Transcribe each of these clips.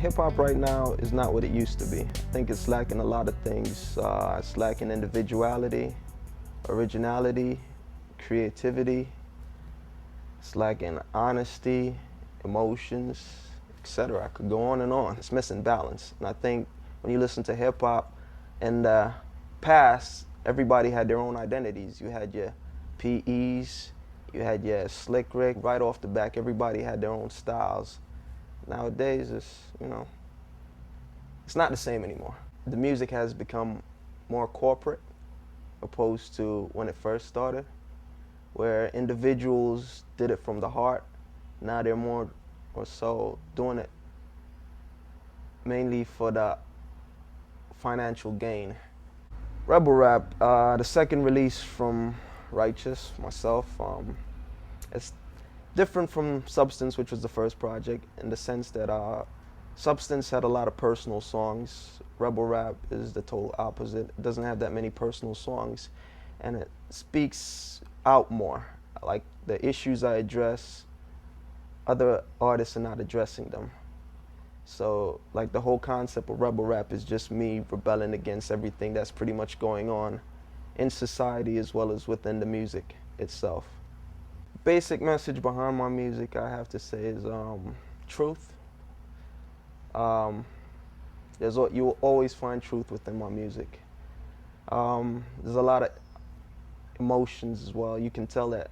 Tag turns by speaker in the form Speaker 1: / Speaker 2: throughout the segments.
Speaker 1: Hip hop right now is not what it used to be. I think it's lacking a lot of things. It's lacking individuality, originality, creativity. It's lacking honesty, emotions, etc. I could go on and on. It's missing balance. And I think when you listen to hip hop in the past, everybody had their own identities. You had your PEs, you had your Slick Rick. Right off the back, everybody had their own styles. Nowadays, it's not the same anymore. The music has become more corporate opposed to when it first started, where individuals did it from the heart. Now they're more or so doing it mainly for the financial gain. Rebel Rap, the second release from Righteous, myself, it's different from Substance, which was the first project, in the sense that Substance had a lot of personal songs. Rebel Rap is the total opposite. It doesn't have that many personal songs, and it speaks out more. Like the issues I address, other artists are not addressing them. So like the whole concept of Rebel Rap is just me rebelling against everything that's pretty much going on in society as well as within the music itself. Basic message behind my music, I have to say, is truth. Um, you will always find truth within my music. There's a lot of emotions as well. You can tell that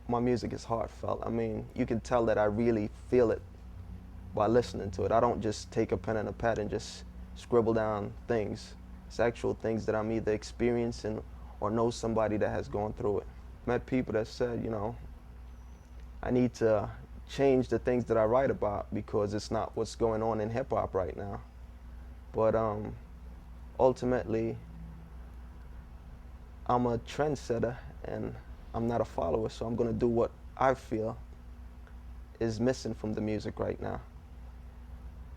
Speaker 1: my music is heartfelt. I mean, you can tell that I really feel it by listening to it. I don't just take a pen and a pad and just scribble down things. It's actual things that I'm either experiencing or know somebody that has gone through it. Met people that said, I need to change the things that I write about because it's not what's going on in hip hop right now. But ultimately, I'm a trendsetter and I'm not a follower, so I'm gonna do what I feel is missing from the music right now.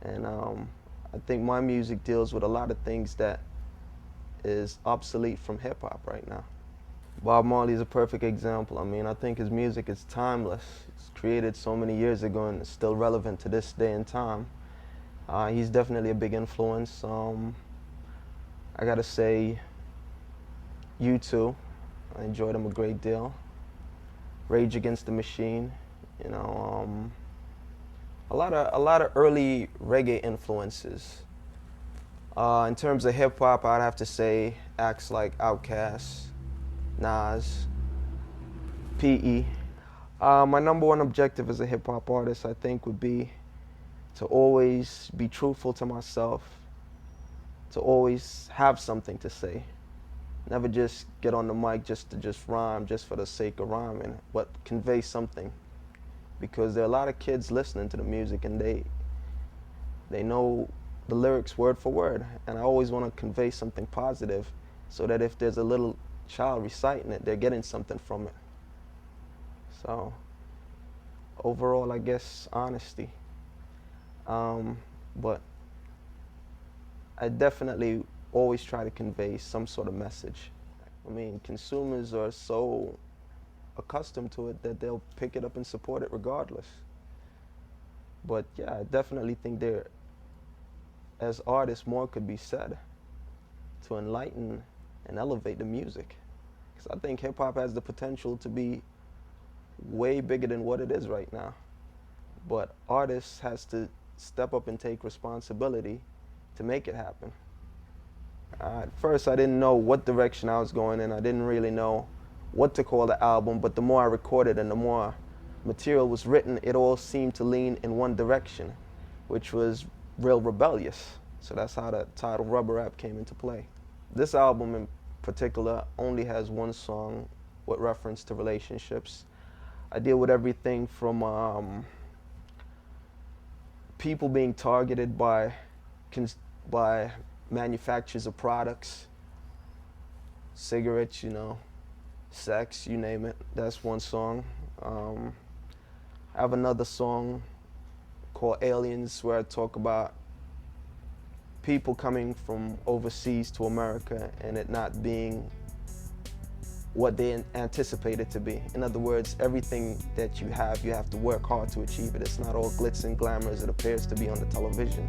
Speaker 1: And I think my music deals with a lot of things that is obsolete from hip hop right now. Bob Marley is a perfect example. I mean, I think his music is timeless. It's created so many years ago and it's still relevant to this day and time. He's definitely a big influence. I gotta say, U2, I enjoyed him a great deal. Rage Against the Machine, a lot of early reggae influences. In terms of hip hop, I'd have to say acts like Outkast, Nas, PE. My number one objective as a hip hop artist, I think, would be to always be truthful to myself, to always have something to say. Never just get on the mic just to rhyme just for the sake of rhyming, but convey something. Because there are a lot of kids listening to the music and they know the lyrics word for word. And I always want to convey something positive so that if there's a little child reciting it, they're getting something from it. So overall, I guess honesty. But I definitely always try to convey some sort of message. I mean, consumers are so accustomed to it that they'll pick it up and support it regardless. But yeah, I definitely think as artists, more could be said to enlighten and elevate the music. Because I think hip hop has the potential to be way bigger than what it is right now. But artists has to step up and take responsibility to make it happen. At first, I didn't know what direction I was going in. I didn't really know what to call the album, but the more I recorded and the more material was written, it all seemed to lean in one direction, which was real rebellious. So that's how the title Rebel Rap came into play. This album in particular only has one song with reference to relationships. I deal with everything from people being targeted by manufacturers of products, cigarettes, sex, you name it. That's one song. I have another song called Aliens where I talk about people coming from overseas to America and it not being what they anticipate it to be. In other words, everything that you have to work hard to achieve it. It's not all glitz and glamour as it appears to be on the television.